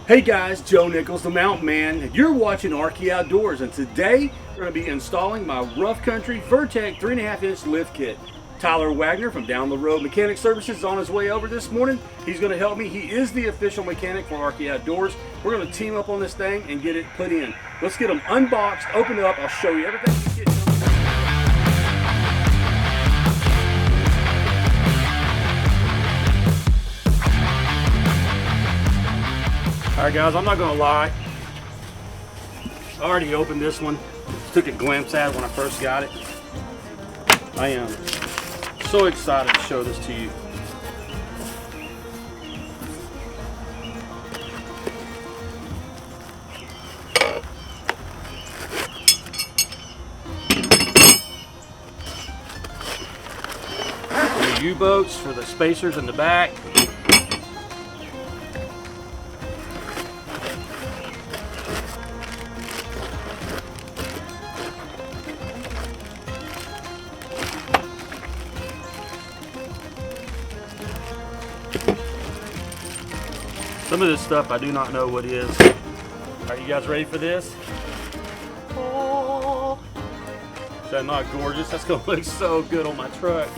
Hey guys, Joe Nichols, the Mountain Man, and you're watching Arkie Outdoors, and today we're going to be installing my Rough Country Vertex 3.5-inch lift kit. Tyler Wagner from Down the Road Mechanic Services is on his way over this morning. He's going to help me. He is the official mechanic for Arkie Outdoors. We're going to team up on this thing and get it put in. Let's get them unboxed, open it up, I'll show you everything. Alright guys, I'm not going to lie. I already opened this one. Took a glimpse at it when I first got it. I am so excited to show this to you. The U-boats for the spacers in the back. Some of this stuff I do not know what is. Are you guys ready for this? Oh, is that not gorgeous? That's gonna look so good on my truck.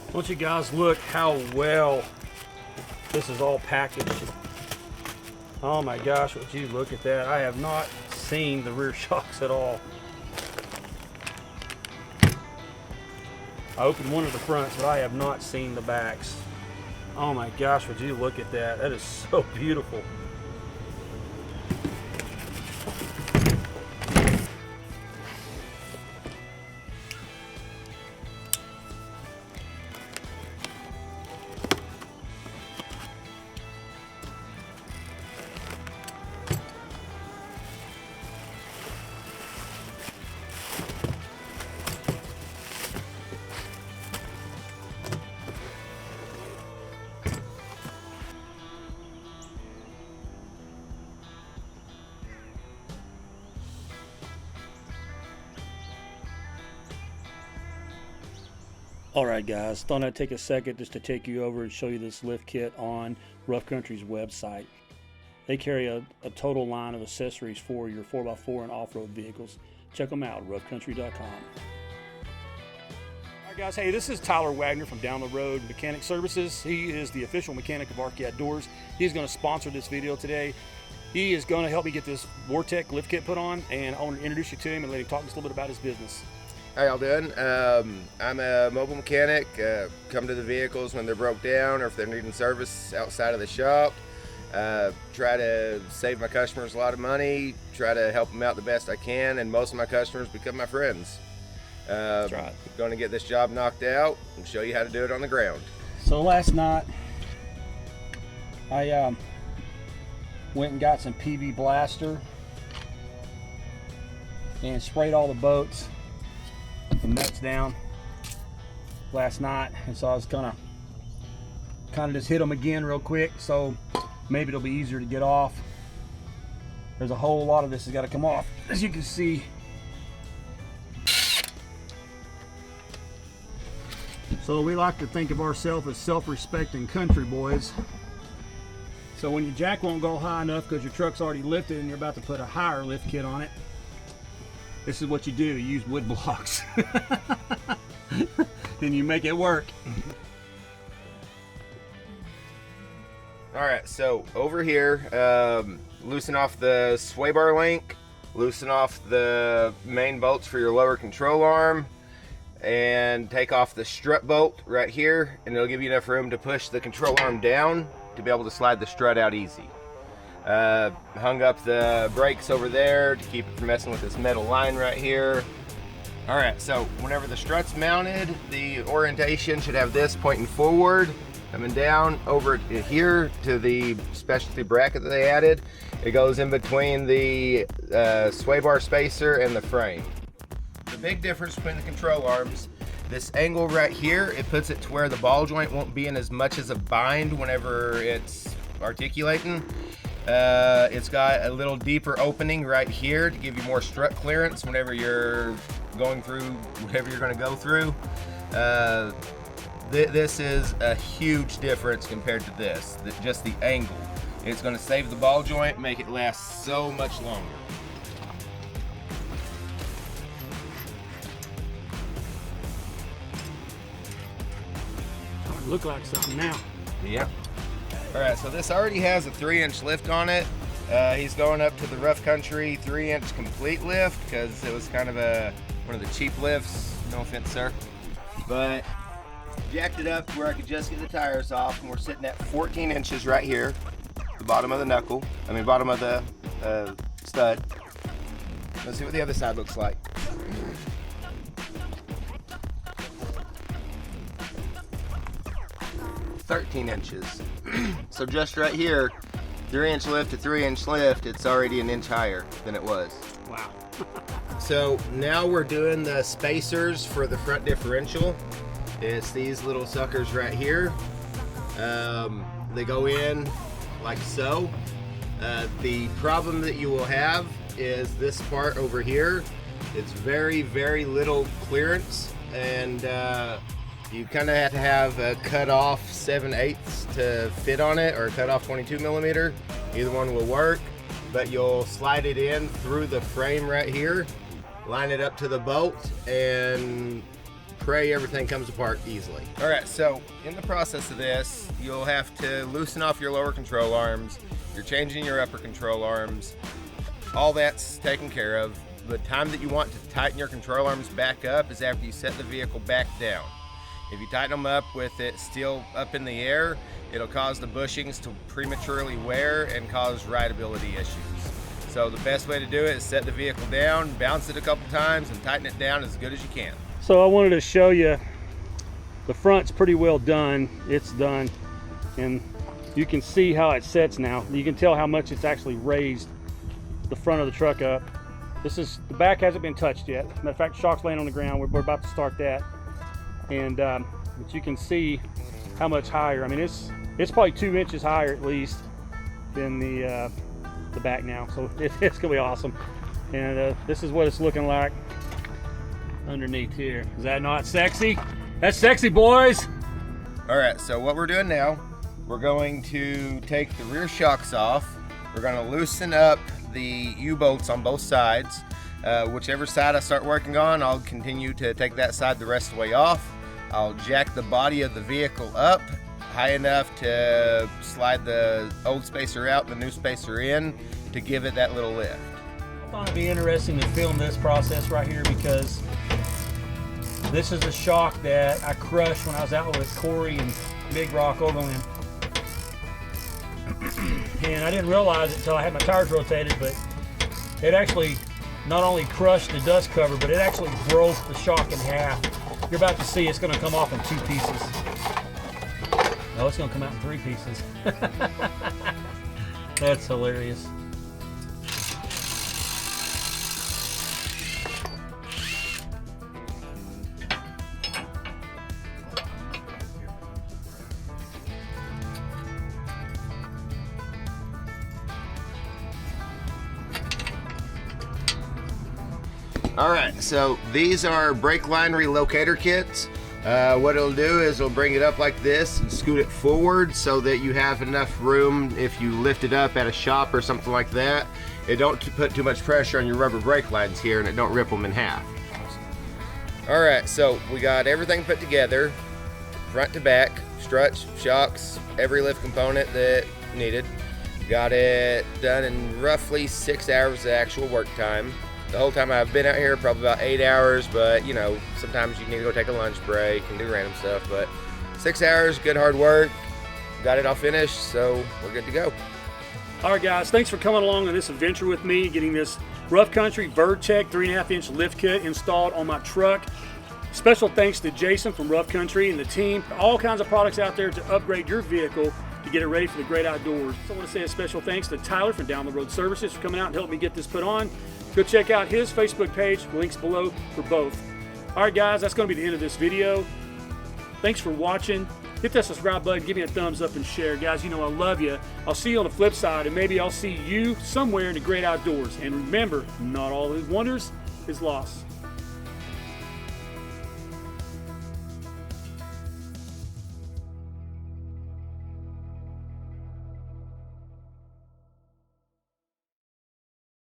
I want you guys look how well this is all packaged. Oh my gosh, would you look at that. I have not seen the rear shocks at all. I opened one of the fronts, but I have not seen the backs. Oh my gosh, would you look at that. That is so beautiful. Alright guys, thought I'd take a second just to take you over and show you this lift kit on Rough Country's website. They carry a total line of accessories for your 4x4 and off-road vehicles. Check them out, roughcountry.com. Alright guys, hey, this is Tyler Wagner from Down the Road Mechanic Services. He is the official mechanic of Arkie Outdoors. He's going to sponsor this video today. He is going to help me get this Vertex lift kit put on, and I want to introduce you to him and let him talk just a little bit about his business. How y'all doing? I'm a mobile mechanic. Come to the vehicles when they're broke down or if they're needing service outside of the shop. Try to save my customers a lot of money, try to help them out the best I can, and most of my customers become my friends. That's right. Going to get this job knocked out and show you how to do it on the ground. So last night I went and got some PV Blaster and sprayed all the boats and nuts down last night, and so I was gonna kind of just hit them again real quick, so maybe it'll be easier to get off. There's a whole lot of this has got to come off, as you can see. So we like to think of ourselves as self-respecting country boys. So when your jack won't go high enough because your truck's already lifted and you're about to put a higher lift kit on it, this is what you do. You use wood blocks. Then you make it work. All right, so over here, loosen off the sway bar link, loosen off the main bolts for your lower control arm, and take off the strut bolt right here, and it'll give you enough room to push the control arm down to be able to slide the strut out easy. Hung up the brakes over there to keep it from messing with this metal line right here. All right, so whenever the strut's mounted, the orientation should have this pointing forward, coming down over here to the specialty bracket that they added. It goes in between the sway bar spacer and the frame. The big difference between the control arms, this angle right here, it puts it to where the ball joint won't be in as much as a bind whenever it's articulating. It's got a little deeper opening right here to give you more strut clearance whenever you're going through whatever you're going to go through. This is a huge difference compared to this, just the angle. It's going to save the ball joint, make it last so much longer. Look like something now. Yep. All right, so this already has a 3-inch lift on it. He's going up to the rough country 3-inch complete lift because it was kind of one of the cheap lifts. No offense, sir. But jacked it up where I could just get the tires off, and we're sitting at 14 inches right here, the bottom of the knuckle. Bottom of the stud. Let's see what the other side looks like. 13 inches. So just right here, 3-inch lift to 3-inch lift, it's already an inch higher than it was. Wow. So now we're doing the spacers for the front differential. It's these little suckers right here. They go in like so. The problem that you will have is this part over here. It's very, very little clearance, and you kind of have to have a cut off 7/8 to fit on it, or a cut off 22 millimeter. Either one will work, but you'll slide it in through the frame right here, line it up to the bolt, and pray everything comes apart easily. All right, so in the process of this, you'll have to loosen off your lower control arms. You're changing your upper control arms. All that's taken care of. The time that you want to tighten your control arms back up is after you set the vehicle back down. If you tighten them up with it still up in the air, it'll cause the bushings to prematurely wear and cause rideability issues. So the best way to do it is set the vehicle down, bounce it a couple times, and tighten it down as good as you can. So I wanted to show you the front's pretty well done. It's done, and you can see how it sets now. You can tell how much it's actually raised the front of the truck up. The back hasn't been touched yet. Matter of fact, shock's laying on the ground. We're about to start that. And but you can see how much higher. I mean, it's probably 2 inches higher at least than the back now. So it's gonna be awesome. And this is what it's looking like underneath here. Is that not sexy? That's sexy, boys. All right, so what we're doing now, we're going to take the rear shocks off. We're gonna loosen up the U-bolts on both sides. Whichever side I start working on, I'll continue to take that side the rest of the way off. I'll jack the body of the vehicle up high enough to slide the old spacer out and the new spacer in to give it that little lift. I thought it'd be interesting to film this process right here because this is a shock that I crushed when I was out with Corey and Big Rock Overland. And I didn't realize it until I had my tires rotated, but it actually not only crushed the dust cover, but it actually broke the shock in half. You're about to see it's going to come off in 2 pieces. No, it's going to come out in 3 pieces. That's hilarious. All right, so these are brake line relocator kits. What it'll do is it'll bring it up like this and scoot it forward so that you have enough room if you lift it up at a shop or something like that. It don't put too much pressure on your rubber brake lines here, and it don't rip them in half. All right, so we got everything put together, front to back, struts, shocks, every lift component that needed. Got it done in roughly 6 hours of actual work time. the whole time I've been out here, probably about 8 hours, but you know, sometimes you need to go take a lunch break and do random stuff, but 6 hours, good hard work, got it all finished, so we're good to go. All right, guys, thanks for coming along on this adventure with me, getting this Rough Country Vertex 3.5-inch lift kit installed on my truck. Special thanks to Jason from Rough Country and the team. All kinds of products out there to upgrade your vehicle to get it ready for the great outdoors. So I want to say a special thanks to Tyler from Down the Road Services for coming out and helping me get this put on. Go check out his Facebook page, links below for both. All right, guys, that's going to be the end of this video. Thanks for watching. Hit that subscribe button, give me a thumbs up and share. Guys, you know I love you. I'll see you on the flip side, and maybe I'll see you somewhere in the great outdoors. And remember, not all is wonders is lost.